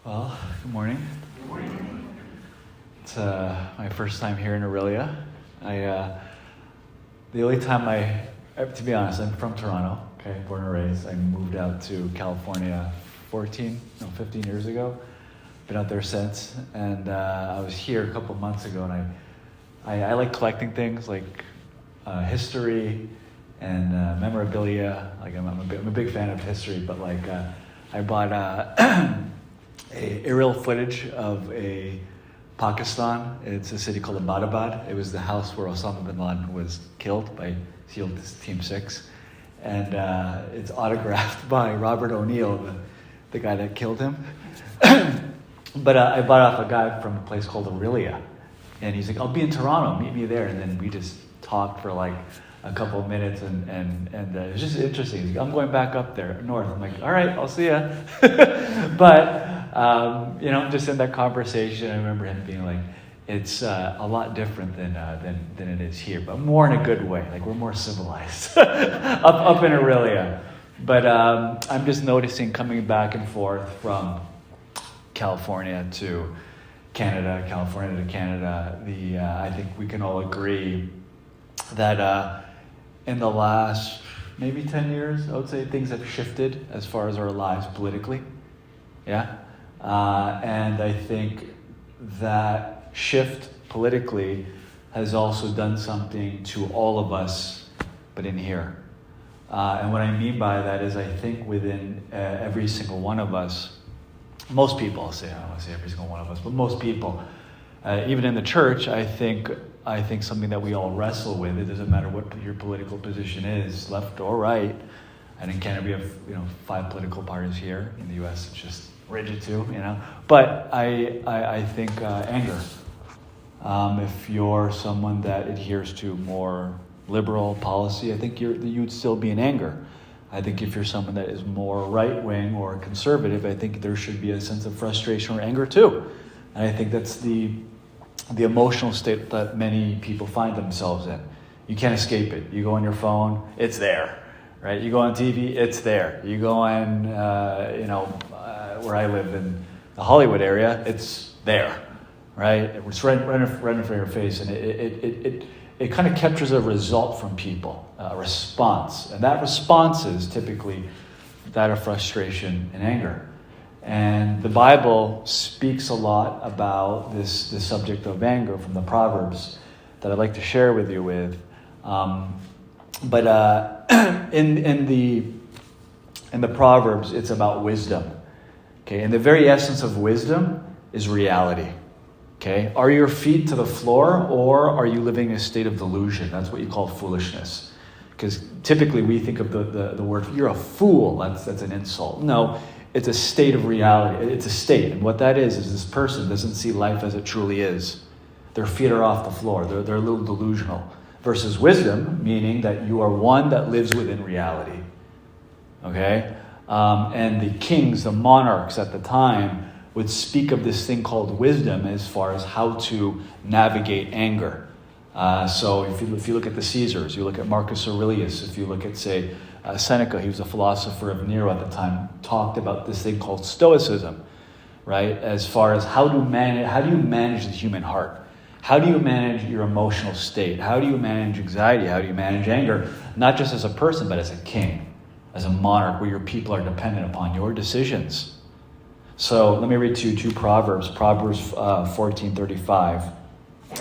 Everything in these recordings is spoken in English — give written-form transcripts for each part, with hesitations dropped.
Well, good morning. Good morning. It's my first time here in Aurelia. The only time to be honest, I'm from Toronto, okay, born and raised. I moved out to California 15 years ago. Been out there since, and I was here a couple months ago, and I like collecting things like history and memorabilia. Like I'm a big fan of history, but I bought aerial footage of Pakistan. It's a city called Abbottabad. It was the house where Osama bin Laden was killed by SEAL Team 6. And it's autographed by Robert O'Neill, the guy that killed him. But I bought off a guy from a place called Aurelia. And he's like, I'll be in Toronto, meet me there. And then we just talked for like a couple of minutes, and it was just interesting. He's like, I'm going back up there north. I'm like, all right, I'll see ya. But just in that conversation, I remember him being like, it's a lot different than it is here, but more in a good way. Like we're more civilized up in Aurelia. But I'm just noticing coming back and forth from California to Canada, I think we can all agree that in the last maybe 10 years, I would say things have shifted as far as our lives politically. Yeah. And I think that shift politically has also done something to all of us, but in here. And what I mean by that is I think within every single one of us, most people, I don't want to say every single one of us, but most people, even in the church, I think something that we all wrestle with. It doesn't matter what your political position is, left or right. And in Canada, we have 5 political parties here. In the U.S., it's just rigid too, But I think anger. If you're someone that adheres to more liberal policy, I think you'd still be in anger. I think if you're someone that is more right-wing or conservative, I think there should be a sense of frustration or anger too. And I think that's the emotional state that many people find themselves in. You can't escape it. You go on your phone, it's there, right? You go on TV, it's there. You go on, where I live in the Hollywood area, it's there, right? It's right in front of your face, and it kind of captures a result from people, a response. And that response is typically that of frustration and anger. And the Bible speaks a lot about this subject of anger from the Proverbs that I'd like to share with you with. But in the Proverbs, it's about wisdom. Okay, and the very essence of wisdom is reality. Okay, are your feet to the floor, or are you living in a state of delusion? That's what you call foolishness. Because typically we think of the word, you're a fool, that's an insult. No, it's a state of reality. It's a state. And what that is this person doesn't see life as it truly is. Their feet are off the floor. They're a little delusional. Versus wisdom, meaning that you are one that lives within reality. Okay? And the kings, the monarchs at the time, would speak of this thing called wisdom as far as how to navigate anger. So if you look at the Caesars, you look at Marcus Aurelius, if you look at, say, Seneca, he was a philosopher of Nero at the time, talked about this thing called stoicism, right? As far as how do you manage the human heart? How do you manage your emotional state? How do you manage anxiety? How do you manage anger? Not just as a person, but as a king, as a monarch, where your people are dependent upon your decisions. So let me read to you 2 Proverbs 14:35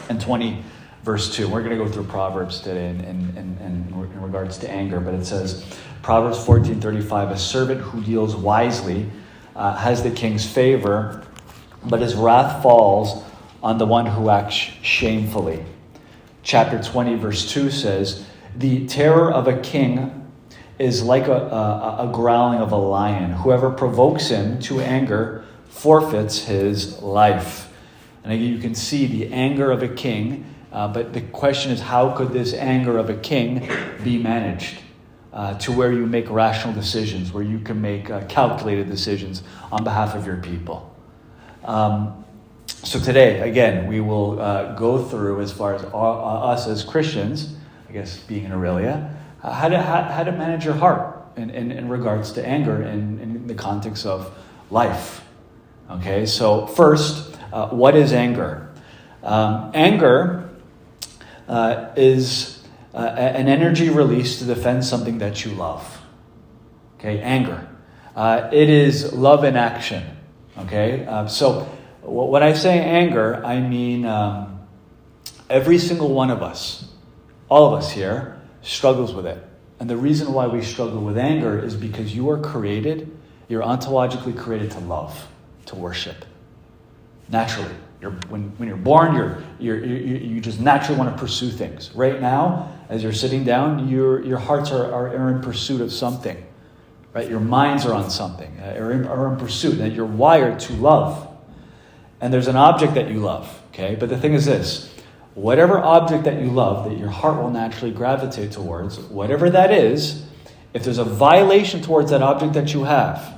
and 20, verse 2. We're going to go through Proverbs today in regards to anger, but it says, Proverbs 14:35, a servant who deals wisely has the king's favor, but his wrath falls on the one who acts shamefully. Chapter 20, verse 2 says, the terror of a king is like a growling of a lion. Whoever provokes him to anger forfeits his life. And again, you can see the anger of a king, but the question is, how could this anger of a king be managed to where you make rational decisions, where you can make calculated decisions on behalf of your people? So today, again, we will go through, as far as us as Christians, I guess being in Aurelia, how to manage your heart in regards to anger in the context of life. Okay, so first, what is anger? Anger is an energy release to defend something that you love. Okay, anger. It is love in action. Okay, so when I say anger, I mean every single one of us, all of us here, struggles with it. And the reason why we struggle with anger is because you are created, you're ontologically created to love, to worship. Naturally. When you're born, you just naturally want to pursue things. Right now, as you're sitting down, your hearts are in pursuit of something. Right? Your minds are on something, are in pursuit, and you're wired to love. And there's an object that you love, okay? But the thing is this, whatever object that you love, that your heart will naturally gravitate towards, whatever that is, if there's a violation towards that object that you have,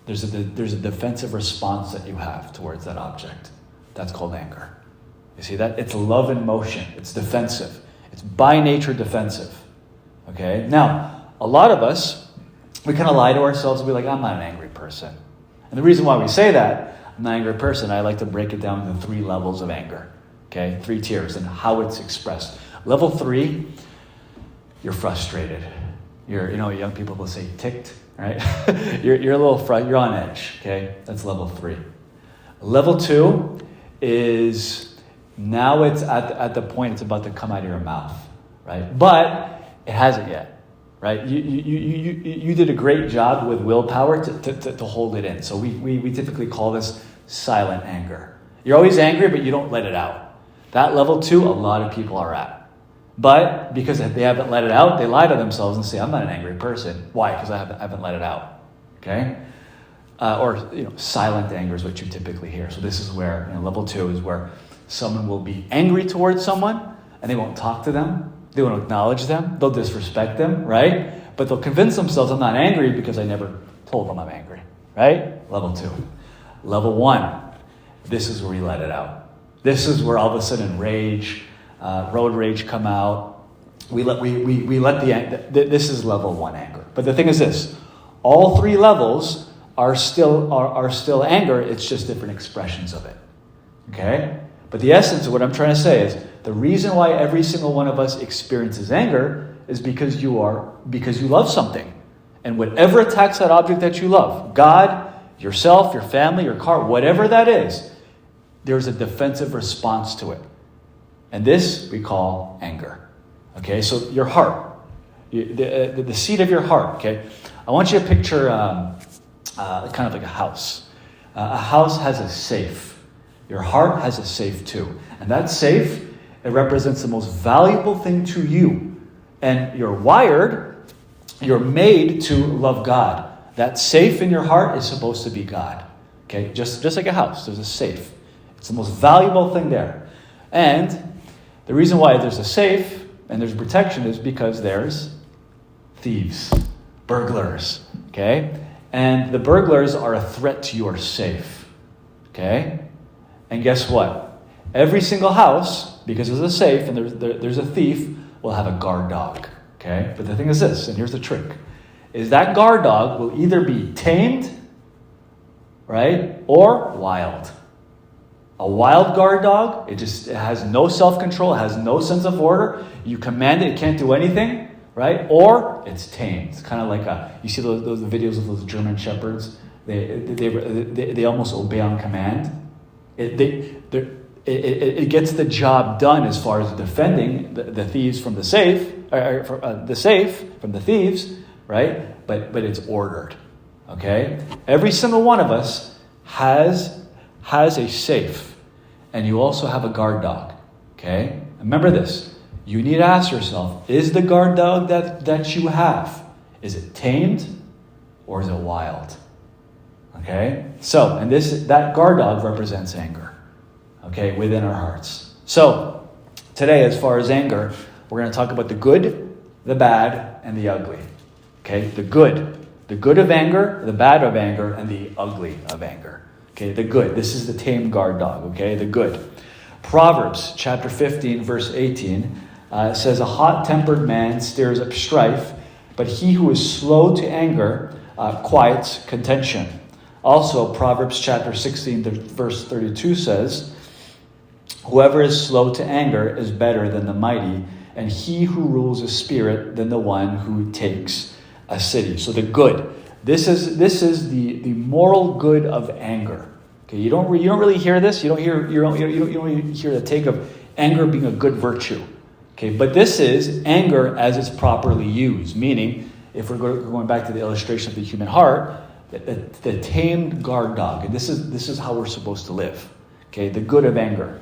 there's a defensive response that you have towards that object. That's called anger. You see that? It's love in motion. It's defensive. It's by nature defensive. Okay? Now, a lot of us, we kind of lie to ourselves and be like, I'm not an angry person. And the reason why we say that, I'm not an angry person, I like to break it down into 3 levels of anger. Okay? 3 tiers and how it's expressed. Level 3, you're frustrated. Young people will say ticked, right? you're a little you're on edge. Okay? That's level 3. Level 2 is now it's at the point it's about to come out of your mouth, right? But it hasn't yet. Right, you did a great job with willpower to hold it in. So we typically call this silent anger. You're always angry, but you don't let it out. That level 2, a lot of people are at. But because they haven't let it out, they lie to themselves and say, I'm not an angry person. Why? Because I haven't let it out. Okay? Silent anger is what you typically hear. So this is where, level 2 is where someone will be angry towards someone and they won't talk to them. They won't acknowledge them. They'll disrespect them, right? But they'll convince themselves I'm not angry because I never told them I'm angry, right? Level 2. Level 1, this is where you let it out. This is where all of a sudden rage, road rage come out. We let this is level 1 anger. But the thing is this, all 3 levels are still anger. It's just different expressions of it, okay? But the essence of what I'm trying to say is, the reason why every single one of us experiences anger is because you love something. And whatever attacks that object that you love, God, yourself, your family, your car, whatever that is, there's a defensive response to it. And this we call anger. Okay, so your heart, the seat of your heart, okay? I want you to picture kind of like a house. A house has a safe. Your heart has a safe too. And that safe, it represents the most valuable thing to you. And you're made to love God. That safe in your heart is supposed to be God. Okay, just like a house, there's a safe. It's the most valuable thing there. And the reason why there's a safe and there's protection is because there's thieves, burglars. Okay? And the burglars are a threat to your safe. Okay? And guess what? Every single house, because there's a safe and there's a thief, will have a guard dog. Okay? But the thing is this, and here's the trick, is that guard dog will either be tamed, right, or wild. A wild guard dog, it has no self-control, it has no sense of order. You command it can't do anything, right? Or it's tamed. It's kind of like you see those videos of those German shepherds. They almost obey on command. It gets the job done as far as defending the thieves from the safe, the safe from the thieves, right? But it's ordered, okay? Every single one of us has a safe, and you also have a guard dog, okay? Remember this. You need to ask yourself, is the guard dog that you have, is it tamed or is it wild? Okay? So, and that guard dog represents anger. Okay, within our hearts. So, today, as far as anger, we're going to talk about the good, the bad, and the ugly. Okay, the good of anger, the bad of anger, and the ugly of anger. Okay, the good. This is the tame guard dog. Okay, the good. Proverbs chapter 15, verse 18 says, "A hot-tempered man stirs up strife, but he who is slow to anger quiets contention." Also, Proverbs chapter 16, verse 32 says, whoever is slow to anger is better than the mighty, and he who rules a spirit than the one who takes a city. So the good. This is the moral good of anger. Okay, you don't really hear this. You don't really hear the take of anger being a good virtue. Okay, but this is anger as it's properly used. Meaning, if we're going back to the illustration of the human heart, the tamed guard dog. And this is how we're supposed to live. Okay, the good of anger.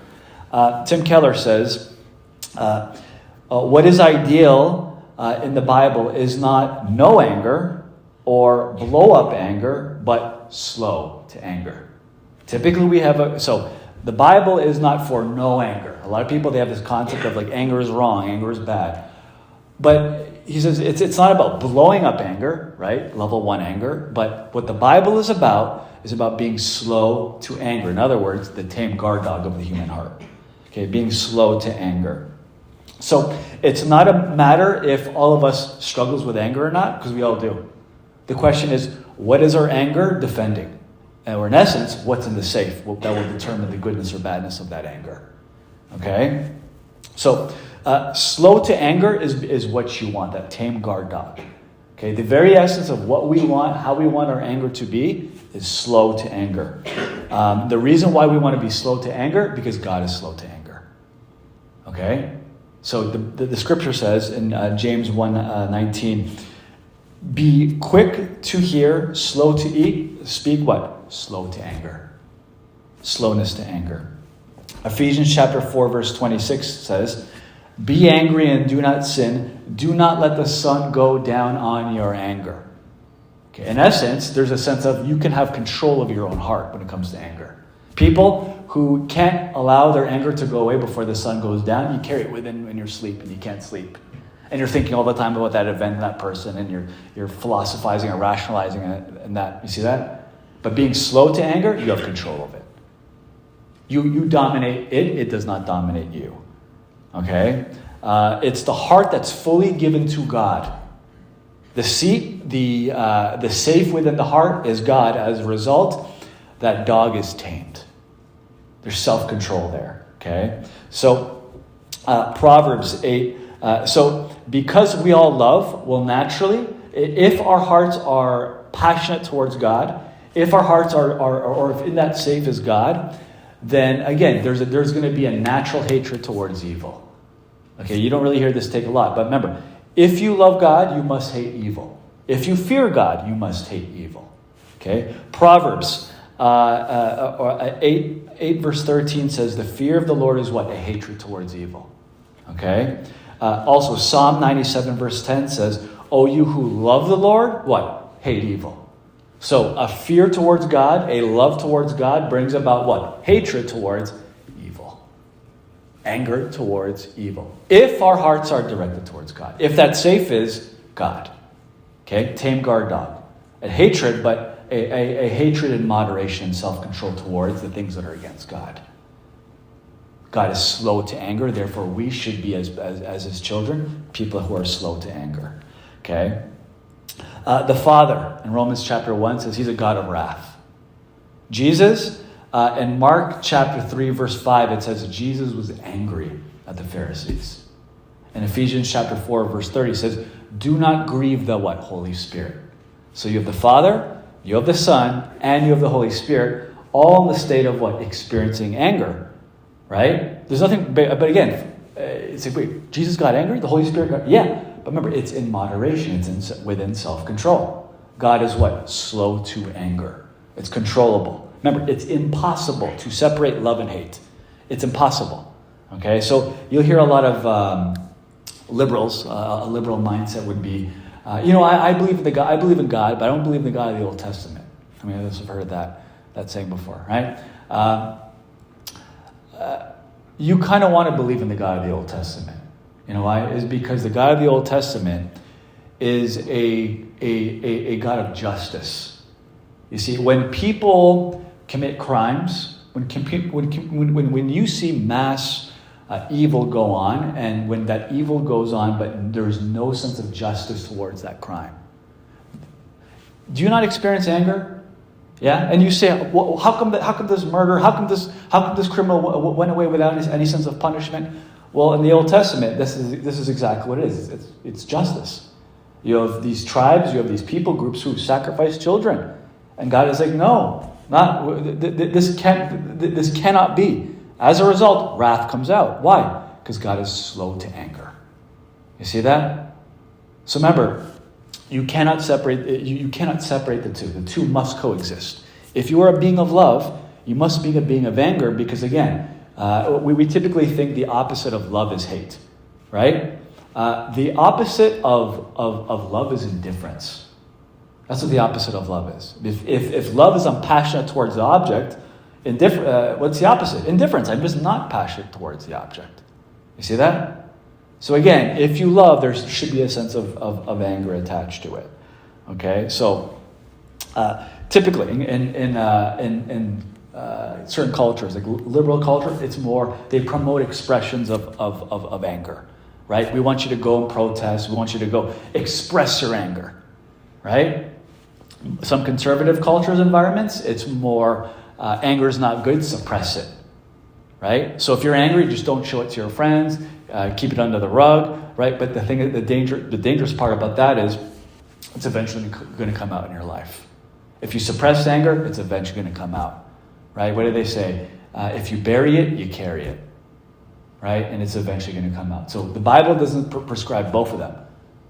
Tim Keller says, what is ideal in the Bible is not no anger or blow up anger, but slow to anger. Typically we have so the Bible is not for no anger. A lot of people, they have this concept of like anger is wrong, anger is bad. But he says it's not about blowing up anger, right? Level 1 anger. But what the Bible is about being slow to anger. In other words, the tame guard dog of the human heart. Okay, being slow to anger. So it's not a matter if all of us struggles with anger or not, because we all do. The question is, what is our anger defending? Or in essence, what's in the safe? That will determine the goodness or badness of that anger. Okay? So, slow to anger is what you want, that tame guard dog. Okay? The very essence of what we want, how we want our anger to be, is slow to anger. The reason why we want to be slow to anger, because God is slow to anger. Okay? So the scripture says in James 1:19, be quick to hear, slow to eat, speak what? Slow to anger. Slowness to anger. Ephesians chapter 4 verse 26 says, be angry and do not sin. Do not let the sun go down on your anger. Okay. In essence, there's a sense of you can have control of your own heart when it comes to anger. People who can't allow their anger to go away before the sun goes down, you carry it within in your sleep and you can't sleep. And you're thinking all the time about that event and that person, and you're philosophizing or rationalizing and that. You see that? But being slow to anger, you have control of it. You dominate it. It does not dominate you. Okay? It's the heart that's fully given to God. The seat, the safe within the heart is God. As a result, that dog is tamed. There's self-control there. Okay? So, Proverbs 8. So, because we all love, well, naturally, if our hearts are passionate towards God, if our hearts are or if in that safe is God, then again, there's going to be a natural hatred towards evil. Okay, you don't really hear this take a lot, but remember, if you love God, you must hate evil. If you fear God, you must hate evil. Okay, Proverbs 8 verse 13 says, the fear of the Lord is what? A hatred towards evil. Okay. Also, Psalm 97 verse 10 says, "O you who love the Lord, what? Hate evil." So, a fear towards God, a love towards God brings about what? Hatred towards evil. Anger towards evil. If our hearts are directed towards God. If that safe is God. Okay? Tame guard dog. A hatred, but a hatred in moderation and self-control towards the things that are against God. God is slow to anger, therefore we should be, as his children, people who are slow to anger. Okay? The Father, in Romans chapter 1, says he's a God of wrath. Jesus, in Mark chapter 3, verse 5, it says Jesus was angry at the Pharisees. In Ephesians chapter 4, verse 30, it says, do not grieve the what? Holy Spirit. So you have the Father, you have the Son, and you have the Holy Spirit, all in the state of what? Experiencing anger. Right? There's nothing, but again, it's like, wait, Jesus got angry? The Holy Spirit got, yeah. But remember, it's in moderation. It's within self-control. God is what? Slow to anger. It's controllable. Remember, it's impossible to separate love and hate. It's impossible. Okay? So you'll hear a lot of liberals, a liberal mindset would be, I believe in I believe in God, but I don't believe in the God of the Old Testament. I mean, I've heard that saying before, right? You kind of want to believe in the God of the Old Testament. You know why? Is because the God of the Old Testament is a God of justice. You see, when people commit crimes, when you see mass evil go on, and when that evil goes on, but there is no sense of justice towards that crime, do you not experience anger? Yeah, and you say, well, how come this murder, how come this criminal went away without any sense of punishment? Well, in the Old Testament, this is exactly what it is. It's justice. You have these tribes, you have these people groups who sacrifice children, and God is like, no, this cannot be. As a result, wrath comes out. Why? Because God is slow to anger. You see that? So remember, you cannot separate the two. The two must coexist. If you are a being of love, you must be a being of anger, because again, we typically think the opposite of love is hate, right? The opposite of love is indifference. That's what the opposite of love is. If love is I'm passionate towards the object, what's the opposite? Indifference. I'm just not passionate towards the object. You see that? So again, if you love, there should be a sense of anger attached to it. Okay, so typically in certain cultures, like liberal culture, it's more, they promote expressions of anger, right? We want you to go and protest. We want you to go express your anger, right? Some conservative cultures, environments, it's more anger is not good, suppress it, right? So if you're angry, just don't show it to your friends. Keep it under the rug, right? But the dangerous part about that is it's eventually going to come out in your life. If you suppress anger, it's eventually going to come out, right? What do they say? If you bury it, you carry it, right? And it's eventually going to come out. So the Bible doesn't prescribe both of them,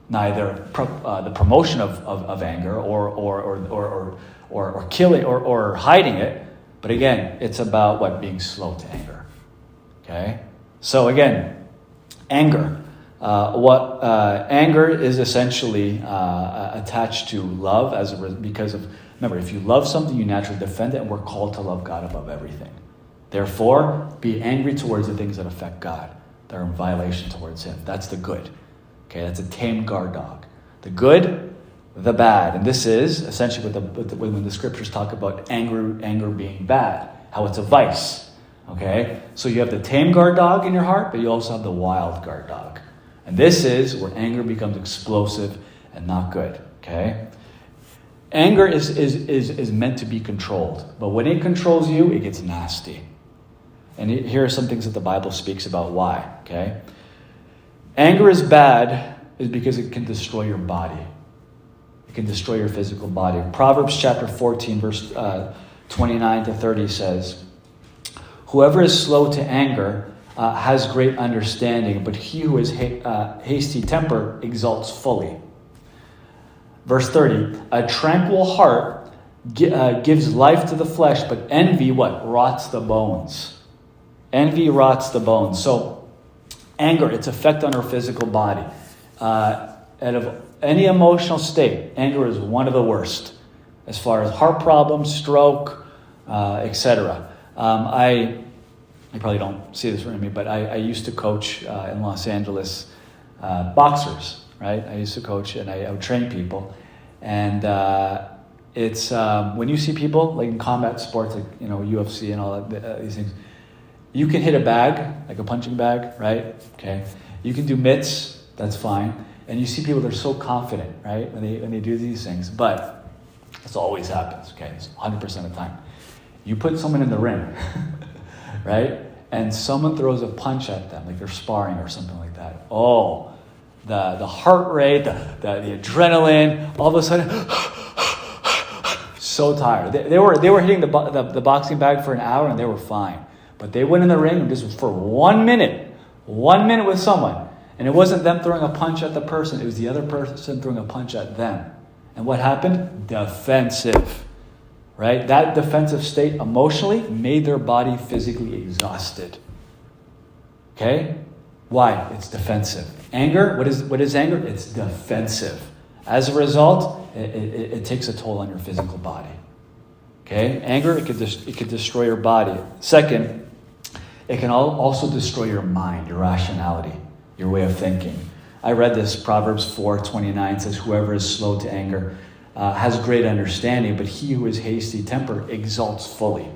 neither the promotion of anger or killing or hiding it. But again, it's about being slow to anger. Okay, so again. Anger. Anger is essentially attached to love because of, remember, if you love something, you naturally defend it, and we're called to love God above everything. Therefore, be angry towards the things that affect God, that are in violation towards Him. That's the good. Okay, that's a tame guard dog. The good, the bad. And this is essentially when the scriptures talk about anger being bad, how it's a vice. Okay, so you have the tame guard dog in your heart, but you also have the wild guard dog. And this is where anger becomes explosive and not good. Okay, anger is meant to be controlled, but when it controls you, it gets nasty. And here are some things that the Bible speaks about why. Okay, anger is bad is because it can destroy your body. It can destroy your physical body. Proverbs chapter 14, verse 29 to 30 says, "Whoever is slow to anger has great understanding, but he who is hasty temper exalts fully." Verse 30, "A tranquil heart gives life to the flesh, but envy, what? Rots the bones." Envy rots the bones. So anger, its effect on our physical body. Out of any emotional state, anger is one of the worst as far as heart problems, stroke, etc. You probably don't see this from me, but I used to coach in Los Angeles boxers, right? I used to coach and I would train people. And it's when you see people like in combat sports, like UFC and all these things, you can hit a bag, like a punching bag, right? Okay. You can do mitts, that's fine. And you see people, they're so confident, right? When they do these things. But this always happens, okay? It's 100% of the time. You put someone in the ring, right? And someone throws a punch at them, like they're sparring or something like that. Oh, the heart rate, the adrenaline, all of a sudden, so tired. They were hitting the boxing bag for an hour and they were fine. But they went in the ring just for 1 minute with someone. And it wasn't them throwing a punch at the person, it was the other person throwing a punch at them. And what happened? Defensive. Right? That defensive state emotionally made their body physically exhausted. Okay? Why? It's defensive. Anger, what is anger? It's defensive. As a result, it takes a toll on your physical body. Okay? Anger, it could destroy your body. Second, it can also destroy your mind, your rationality, your way of thinking. I read this, Proverbs 4:29 says, "Whoever is slow to anger has great understanding, but he who is hasty tempered exalts fully."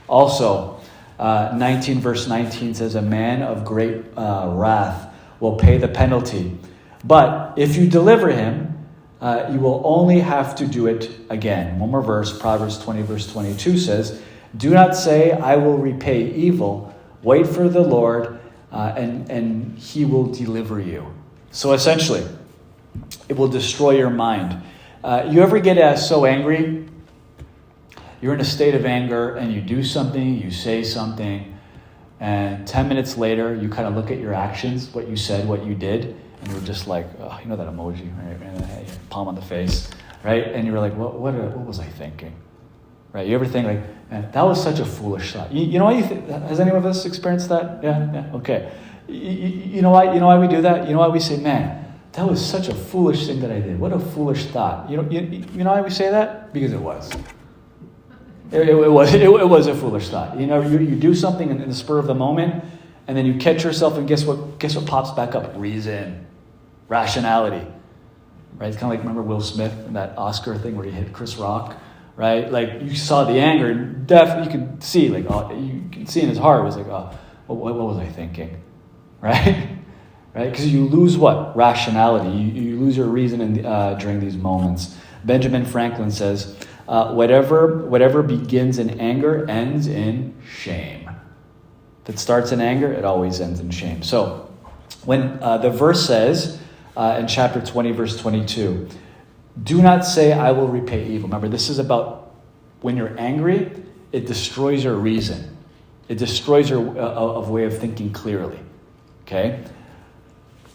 Also, 19 verse 19 says, "A man of great wrath will pay the penalty. But if you deliver him, you will only have to do it again. One more verse, Proverbs 20, verse 22 says, do not say, I will repay evil. Wait for the Lord, and he will deliver you. So essentially, it will destroy your mind. You ever get so angry? You're in a state of anger, and you do something, you say something, and 10 minutes later, you kind of look at your actions, what you said, what you did, and you're just like, oh, you know that emoji, right? Palm on the face, right? And you're like, what was I thinking? Right? You ever think like, man, that was such a foolish thought? You know why has any of us experienced that? Yeah, okay. You know why we do that? You know why we say, man, that was such a foolish thing that I did. What a foolish thought. You know why we say that? Because it was. It was a foolish thought. You know, you do something in the spur of the moment, and then you catch yourself, and guess what pops back up? Reason, rationality, right? It's kind of like, remember Will Smith in that Oscar thing where he hit Chris Rock, right? Like, you saw the anger, and definitely you could see, like, you can see in his heart, it was like, what was I thinking, right? Right? Because you lose what? Rationality. You lose your reason during these moments. Benjamin Franklin says, whatever begins in anger ends in shame. If it starts in anger, it always ends in shame. So when the verse says in chapter 20, verse 22, do not say, I will repay evil. Remember, this is about when you're angry, it destroys your reason. It destroys your way of thinking clearly. Okay?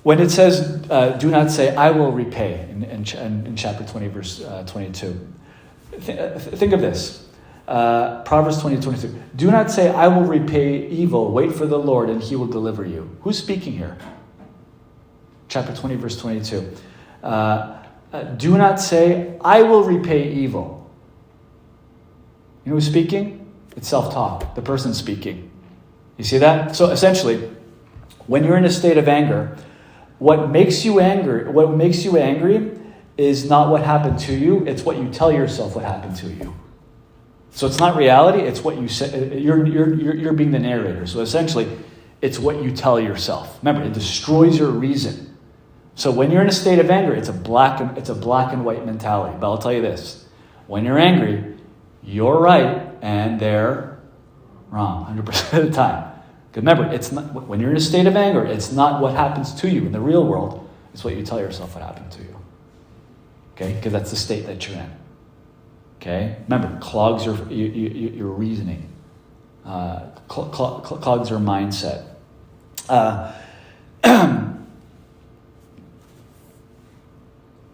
When it says, do not say, I will repay, in chapter 20, verse 22, think of this. Proverbs 20, 22. Do not say, I will repay evil. Wait for the Lord, and he will deliver you. Who's speaking here? Chapter 20, verse 22. Do not say, I will repay evil. You know who's speaking? It's self-talk. The person speaking. You see that? So essentially, when you're in a state of anger, what makes you angry is not what happened to you. It's what you tell yourself what happened to you. So it's not reality. It's what you say. You're being the narrator. So essentially, it's what you tell yourself. Remember, it destroys your reason. So when you're in a state of anger, it's a black and white mentality. But I'll tell you this: when you're angry, you're right and they're wrong 100% of the time. Remember, it's not when you're in a state of anger. It's not what happens to you in the real world. It's what you tell yourself what happened to you. Okay, because that's the state that you're in. Okay, remember, clogs your reasoning, clogs your mindset.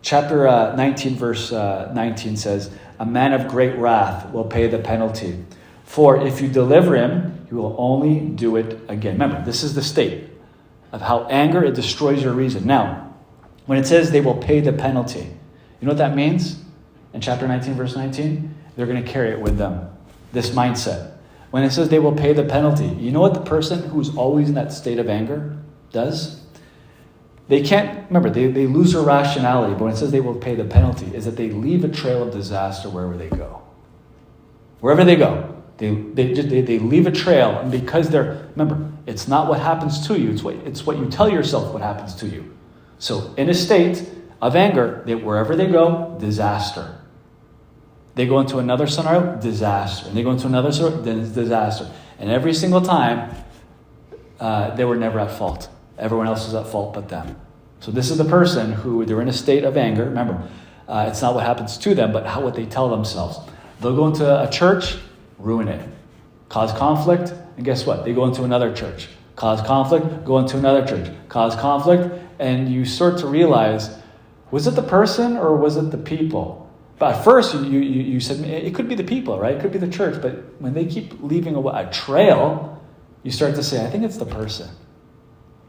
Chapter 19, verse 19 says, "A man of great wrath will pay the penalty. For if you deliver him, you will only do it again." Remember, this is the state of how anger, it destroys your reason. Now, when it says they will pay the penalty, you know what that means? In chapter 19, verse 19, they're going to carry it with them. This mindset. When it says they will pay the penalty, you know what the person who's always in that state of anger does? They can't, remember, they lose their rationality, but when it says they will pay the penalty, is that they leave a trail of disaster wherever they go. Wherever they go. They leave a trail, and because remember, it's not what happens to you, it's what you tell yourself what happens to you. So in a state of anger, wherever they go, disaster. They go into another scenario, disaster. And they go into another scenario, then disaster. And every single time, they were never at fault. Everyone else was at fault but them. So this is the person who, they're in a state of anger. Remember, it's not what happens to them, but what they tell themselves. They'll go into a church, ruin it. Cause conflict, and guess what? They go into another church. Cause conflict, go into another church. Cause conflict, and you start to realize, was it the person or was it the people? But at first, you said, it could be the people, right? It could be the church. But when they keep leaving a trail, you start to say, I think it's the person,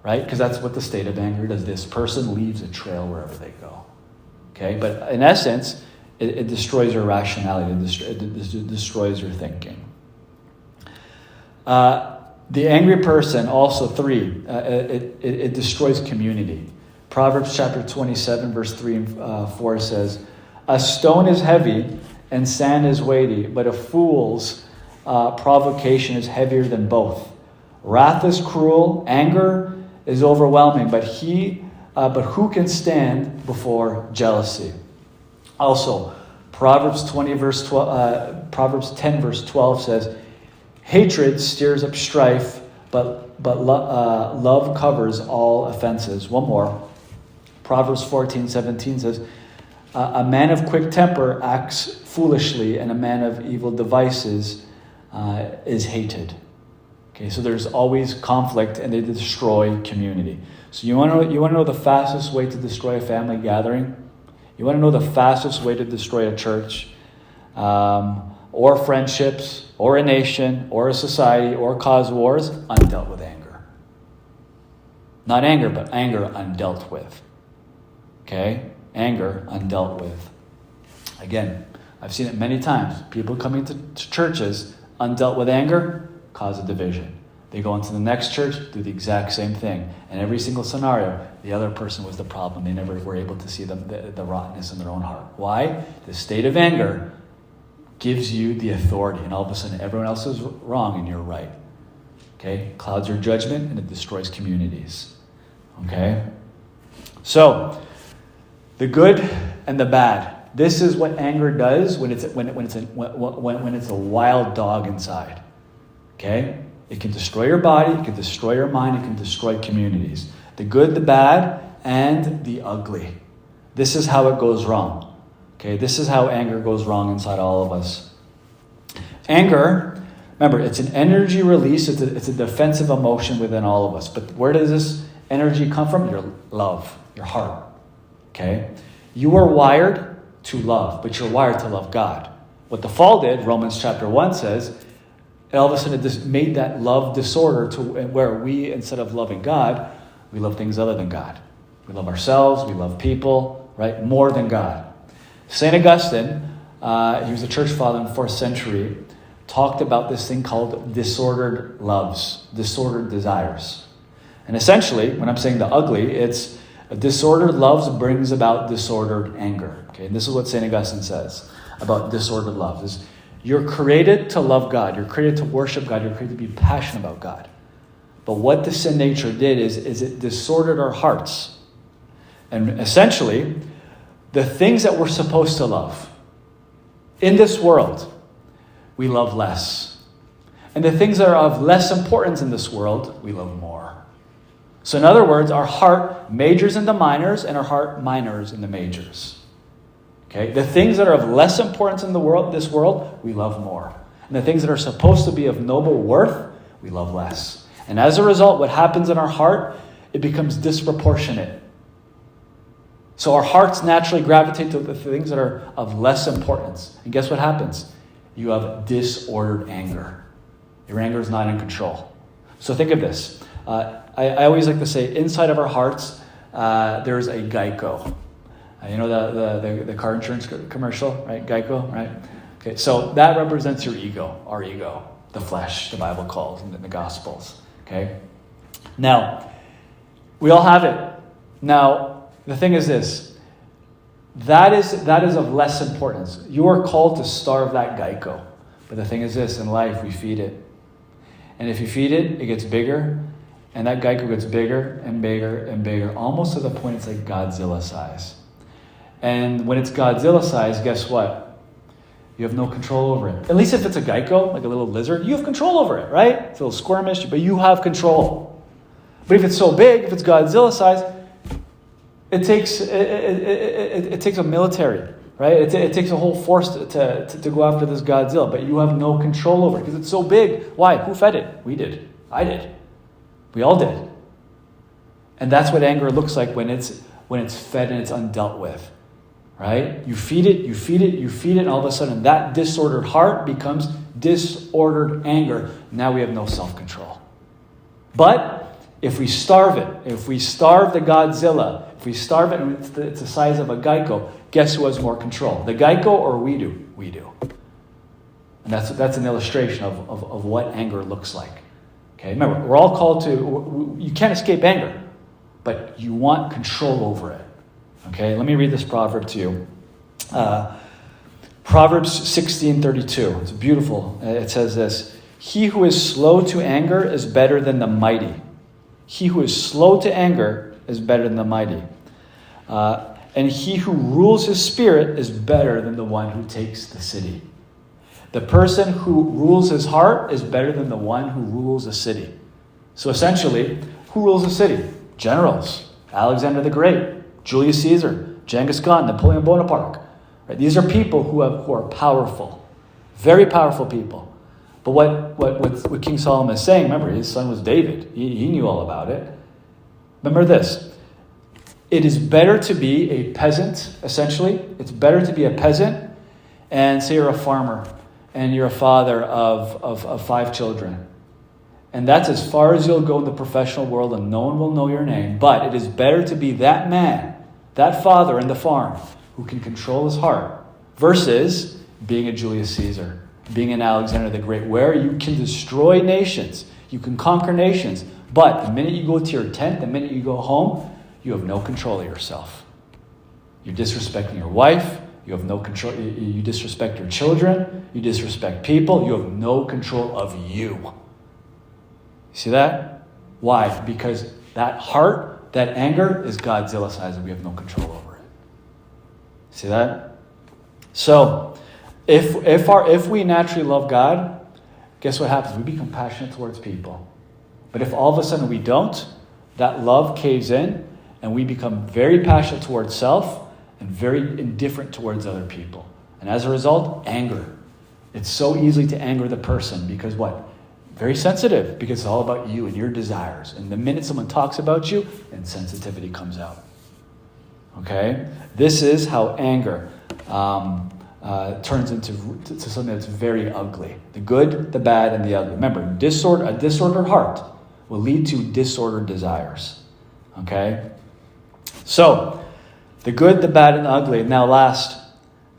right? Because that's what the state of anger does. This person leaves a trail wherever they go. Okay? But in essence, it destroys your rationality. It destroys your thinking. The angry person, also 3, it destroys community. Proverbs chapter 27, verse 3 and 4 says, "A stone is heavy and sand is weighty, but a fool's provocation is heavier than both. Wrath is cruel, anger is overwhelming, but who can stand before jealousy?" Also, Proverbs 10 verse 12 says, hatred stirs up strife, but love covers all offenses. One more. Proverbs 14:17 says, a man of quick temper acts foolishly, and a man of evil devices is hated. Okay, so there's always conflict, and they destroy community. So you want to know the fastest way to destroy a family gathering? You want to know the fastest way to destroy a church, or friendships, or a nation, or a society, or cause wars? Undealt with anger. Not anger, but anger undealt with. Okay? Anger undealt with. Again, I've seen it many times. People coming to churches, undealt with anger, cause a division. They go into the next church, do the exact same thing. And every single scenario, the other person was the problem. They never were able to see the rottenness in their own heart. Why? The state of anger gives you the authority, and all of a sudden everyone else is wrong and you're right. Okay? Clouds your judgment, and it destroys communities. Okay? So, the good and the bad. This is what anger does when it's a wild dog inside. Okay? It can destroy your body, it can destroy your mind, it can destroy communities. The good, the bad, and the ugly. This is how it goes wrong. Okay? This is how anger goes wrong inside all of us. Anger, remember, it's an energy release, it's a defensive emotion within all of us. But where does this energy come from? Your love, your heart. Okay? You are wired to love, but you're wired to love God. What the fall did, Romans chapter 1 says, and all of a sudden it made that love disorder to where we, instead of loving God, we love things other than God. We love ourselves, we love people, right? More than God. St. Augustine, he was a church father in the 4th century, talked about this thing called disordered loves, disordered desires. And essentially, when I'm saying the ugly, it's disordered loves brings about disordered anger. Okay, and this is what St. Augustine says about disordered love. Is you're created to love God. You're created to worship God. You're created to be passionate about God. But what the sin nature did is it disordered our hearts. And essentially, the things that we're supposed to love in this world, we love less. And the things that are of less importance in this world, we love more. So in other words, our heart majors in the minors and our heart minors in the majors. Okay? The things that are of less importance in this world, we love more. And the things that are supposed to be of noble worth, we love less. And as a result, what happens in our heart, it becomes disproportionate. So our hearts naturally gravitate to the things that are of less importance. And guess what happens? You have disordered anger. Your anger is not in control. So think of this. I always like to say, inside of our hearts, there's a Geico. You know the car insurance commercial, right? Geico, right? Okay, so that represents your ego, our ego, the flesh, the Bible calls, in the Gospels. Okay? Now, we all have it. Now, the thing is this. That is of less importance. You are called to starve that Geico. But the thing is this, in life, we feed it. And if you feed it, it gets bigger. And that Geico gets bigger and bigger and bigger, almost to the point it's like Godzilla size. And when it's Godzilla size, guess what? You have no control over it. At least if it's a Geico, like a little lizard, you have control over it, right? It's a little squirmish, but you have control. But if it's so big, if it's Godzilla size, it takes a military, right? It takes a whole force to go after this Godzilla, but you have no control over it because it's so big. Why? Who fed it? We did. I did. We all did. And that's what anger looks like when it's fed and it's undealt with. Right? You feed it, and all of a sudden that disordered heart becomes disordered anger. Now we have no self-control. But if we starve it, if we starve the Godzilla, if we starve it and it's the size of a Geico, guess who has more control? The Geico or we do? We do. And that's an illustration of what anger looks like. Okay, remember, we're all called to, you can't escape anger, but you want control over it. Okay, let me read this proverb to you. Proverbs 16:32. It's beautiful. It says this: he who is slow to anger is better than the mighty. He who is slow to anger is better than the mighty. and he who rules his spirit is better than the one who takes the city. The person who rules his heart is better than the one who rules a city. So essentially, who rules a city? Generals. Alexander the Great, Julius Caesar, Genghis Khan, Napoleon Bonaparte. Right? These are people who are powerful. Very powerful people. But what King Solomon is saying, remember, his son was David. He knew all about it. Remember this. It is better to be a peasant, essentially. It's better to be a peasant and say you're a farmer and you're a father of 5 children. And that's as far as you'll go in the professional world, and no one will know your name. But it is better to be that man, that father in the farm, who can control his heart, versus being a Julius Caesar, being an Alexander the Great, where you can destroy nations, you can conquer nations, but the minute you go to your tent, the minute you go home, you have no control of yourself. You're disrespecting your wife, you have no control, you disrespect your children, you disrespect people, you have no control of you. See that? Why? Because that heart, that anger, is Godzilla size and we have no control over it. See that? So, if we naturally love God, guess what happens? We become passionate towards people. But if all of a sudden we don't, that love caves in and we become very passionate towards self and very indifferent towards other people. And as a result, anger. It's so easy to anger the person because what? Very sensitive, because it's all about you and your desires. And the minute someone talks about you, insensitivity comes out. Okay? This is how anger turns into something that's very ugly. The good, the bad, and the ugly. Remember, a disordered heart will lead to disordered desires. Okay? So, the good, the bad, and the ugly. Now last,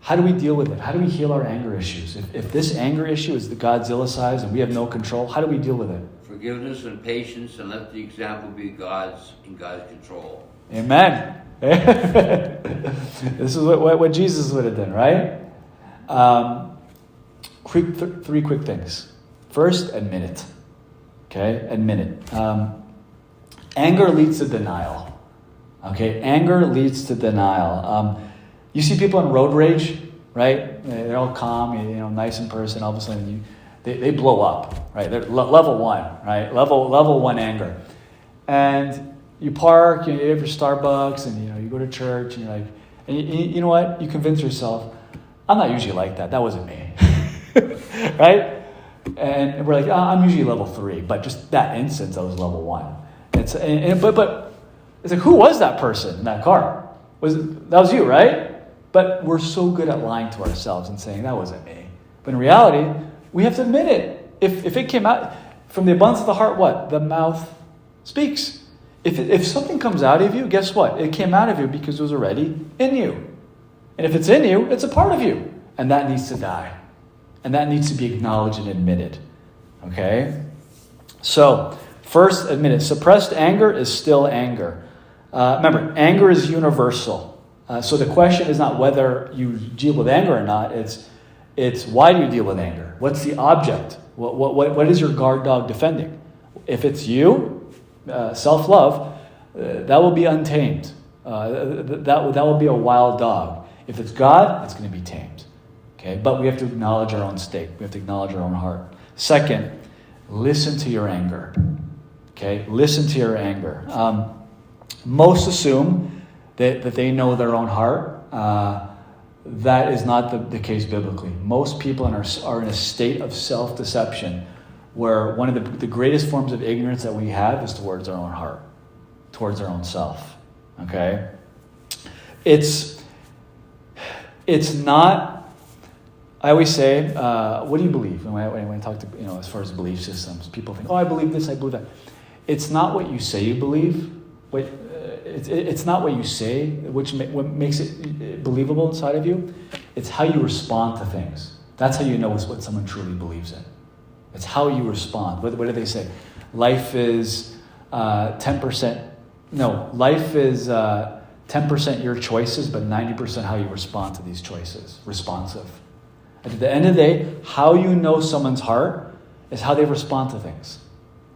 how do we deal with it? How do we heal our anger issues? If this anger issue is the Godzilla size and we have no control, how do we deal with it? Forgiveness and patience, and let the example be God's in God's control. Amen. This is what Jesus would have done, right? Three quick things. First, admit it. Okay, admit it. Anger leads to denial. Okay, anger leads to denial. You see people in road rage, right? They're all calm, nice in person. All of a sudden, they blow up, right? They're level 1, right? Level 1 anger. And you park, you have your Starbucks, and you go to church, and you're like, and you know what? You convince yourself, I'm not usually like that. That wasn't me, right? And we're like, I'm usually level 3, but just that instance, I was level 1. But it's like, who was that person in that car? That was you, right? But we're so good at lying to ourselves and saying, that wasn't me. But in reality, we have to admit it. If it came out from the abundance of the heart, what? The mouth speaks. If something comes out of you, guess what? It came out of you because it was already in you. And if it's in you, it's a part of you. And that needs to die. And that needs to be acknowledged and admitted. Okay? So, first, admit it. Suppressed anger is still anger. Remember, anger is universal. So the question is not whether you deal with anger or not. It's why do you deal with anger? What's the object? What is your guard dog defending? If it's you, self-love, that will be untamed. That will be a wild dog. If it's God, it's going to be tamed. Okay, but we have to acknowledge our own state. We have to acknowledge our own heart. Second, listen to your anger. Okay, listen to your anger. Most assume that they know their own heart. That is not the case biblically. Most people are in a state of self-deception where one of the greatest forms of ignorance that we have is towards our own heart, towards our own self. Okay? It's not... I always say, what do you believe? When I talk to, as far as belief systems, people think, I believe this, I believe that. It's not what you say you believe. It's not what you say what makes it believable inside of you. It's how you respond to things. That's how you know what someone truly believes in. It's how you respond. What do they say? Life is 10%. No, life is 10% your choices, but 90% how you respond to these choices. Responsive. At the end of the day, how you know someone's heart is how they respond to things.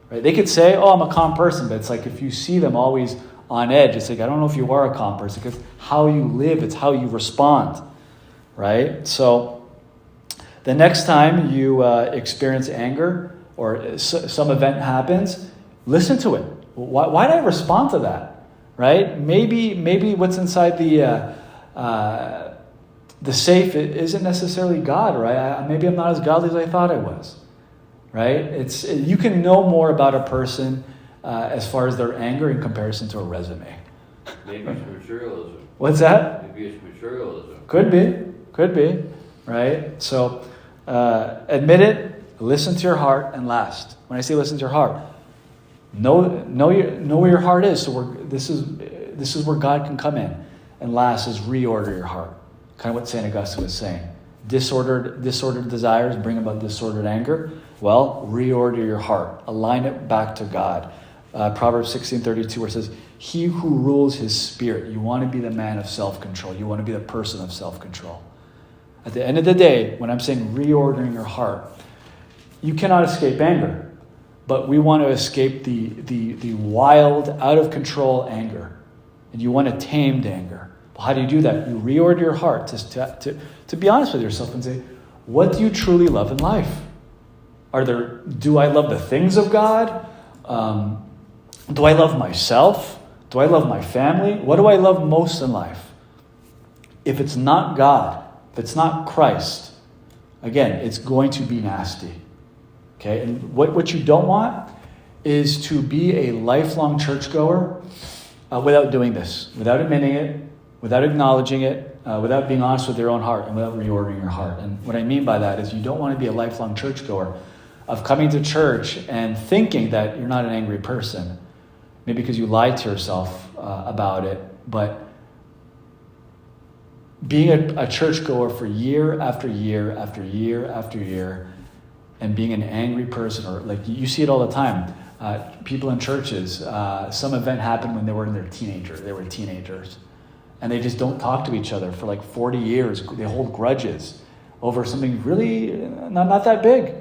Right? They could say, I'm a calm person, but it's like if you see them always on edge. It's like, I don't know if you are a calm person, because how you live, it's how you respond, right? So the next time you experience anger or some event happens, listen to it. Why did I respond to that, right? Maybe what's inside the safe isn't necessarily God, right? Maybe I'm not as godly as I thought I was, right? You can know more about a person as far as their anger in comparison to a resume. Maybe it's materialism. What's that? Maybe it's materialism. Could be, right? So admit it, listen to your heart, and last. When I say listen to your heart, know where your heart is. So this is where God can come in. And last is reorder your heart. Kind of what St. Augustine was saying. Disordered desires bring about disordered anger. Well, reorder your heart. Align it back to God. Proverbs 16:32, where it says, he who rules his spirit. You want to be the man of self-control. You want to be the person of self-control. At the end of the day, when I'm saying reordering your heart, you cannot escape anger. But we want to escape the wild, out-of-control anger. And you want a tamed anger. Well, how do you do that? You reorder your heart to be honest with yourself and say, what do you truly love in life? Do I love the things of God? Do I love myself? Do I love my family? What do I love most in life? If it's not God, if it's not Christ, again, it's going to be nasty. Okay? And what you don't want is to be a lifelong churchgoer without doing this, without admitting it, without acknowledging it, without being honest with your own heart, and without reordering your heart. And what I mean by that is you don't want to be a lifelong churchgoer of coming to church and thinking that you're not an angry person. Maybe because you lied to yourself about it, but being a churchgoer for year after year after year after year and being an angry person, or like you see it all the time. People in churches, some event happened when they were teenagers, and they just don't talk to each other for like 40 years. They hold grudges over something really not that big,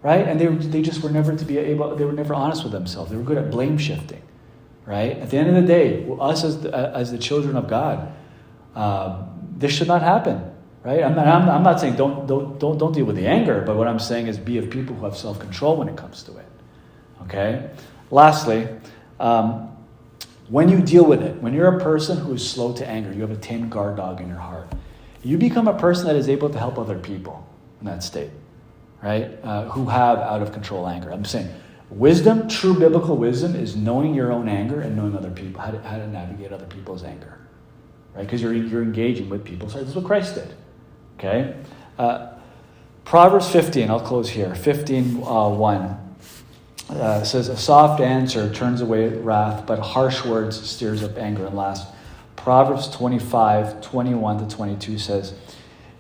right? And they just were never they were never honest with themselves. They were good at blame shifting, right? At the end of the day, us as the children of God, this should not happen, right? I'm not saying don't deal with the anger, but what I'm saying is be of people who have self-control when it comes to it. Okay? Lastly, when you deal with it, when you're a person who is slow to anger, you have a tamed guard dog in your heart, you become a person that is able to help other people in that state, right? Who have out-of-control anger. I'm saying wisdom, true biblical wisdom, is knowing your own anger and knowing other people, how to navigate other people's anger, right? Because you're engaging with people. So this is what Christ did, okay? Proverbs 15, I'll close here, 15:1. Says, a soft answer turns away wrath, but harsh words stirs up anger. And last, Proverbs 25:21-22 says,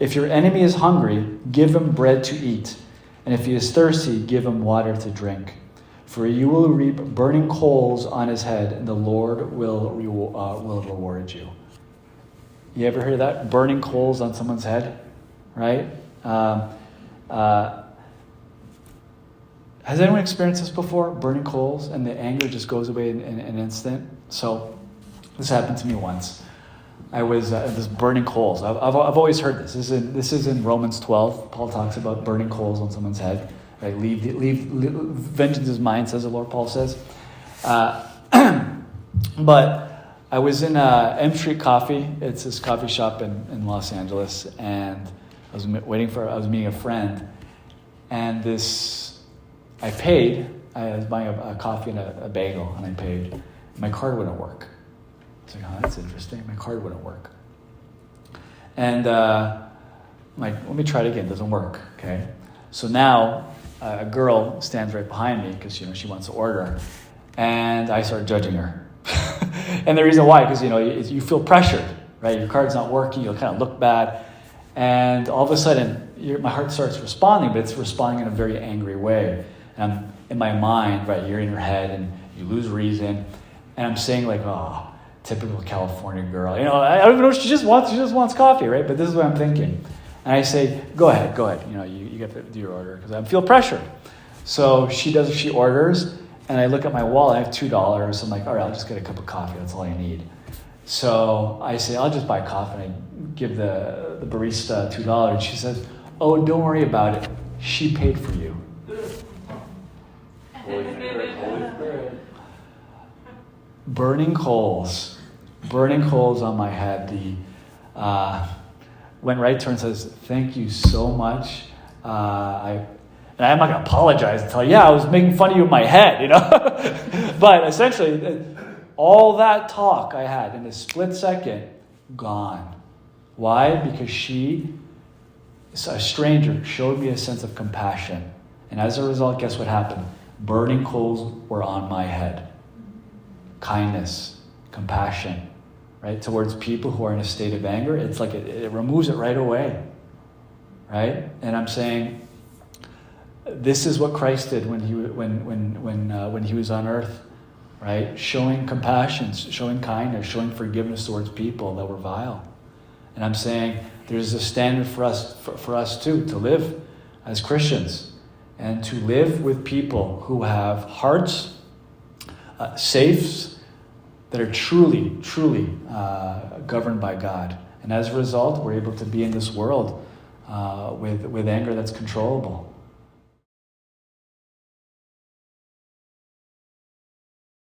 if your enemy is hungry, give him bread to eat. And if he is thirsty, give him water to drink. For you will reap burning coals on his head, and the Lord will reward you. You ever heard that? Burning coals on someone's head, right? Has anyone experienced this before? Burning coals, and the anger just goes away in an instant. So this happened to me once. I was this burning coals. I've always heard this. This is in Romans 12. Paul talks about burning coals on someone's head. Right? Leave vengeance is mine, says the Lord. Paul says. But I was in M Street Coffee. It's this coffee shop in Los Angeles, and I was meeting a friend, and I paid. I was buying a coffee and a bagel, and I paid. My card wouldn't work. I was like, oh, that's interesting. My card wouldn't work. And I'm like, let me try it again. It doesn't work. Okay. So now a girl stands right behind me because she wants to order, and I start judging her. And the reason why, because you feel pressured, right? Your card's not working. You'll kind of look bad, and all of a sudden, my heart starts responding, but it's responding in a very angry way. And I'm in my mind, right? You're in your head, and you lose reason, and I'm saying like, oh, typical California girl. I don't even know. She just wants coffee, right? But this is what I'm thinking. And I say, go ahead. You get to do your order because I feel pressured. So she orders, And I look at my wallet, I have $2. I'm like, all right, I'll just get a cup of coffee. That's all I need. So I say, I'll just buy coffee. And I give the barista $2. She says, oh, don't worry about it. She paid for you. Holy Spirit, Holy Spirit. Burning coals on my head. Went right to her and says, thank you so much. And I'm not going to apologize and tell you, yeah, I was making fun of you in my head, But essentially, all that talk I had in a split second, gone. Why? Because she, a stranger, showed me a sense of compassion. And as a result, guess what happened? Burning coals were on my head. Kindness, compassion, right? Towards people who are in a state of anger, it's like it removes it right away, right? And I'm saying, this is what Christ did when he was on earth, right? Showing compassion, showing kindness, showing forgiveness towards people that were vile. And I'm saying there's a standard for us too, to live as Christians and to live with people who have hearts, safes that are truly governed by God. And as a result, we're able to be in this world with anger that's controllable.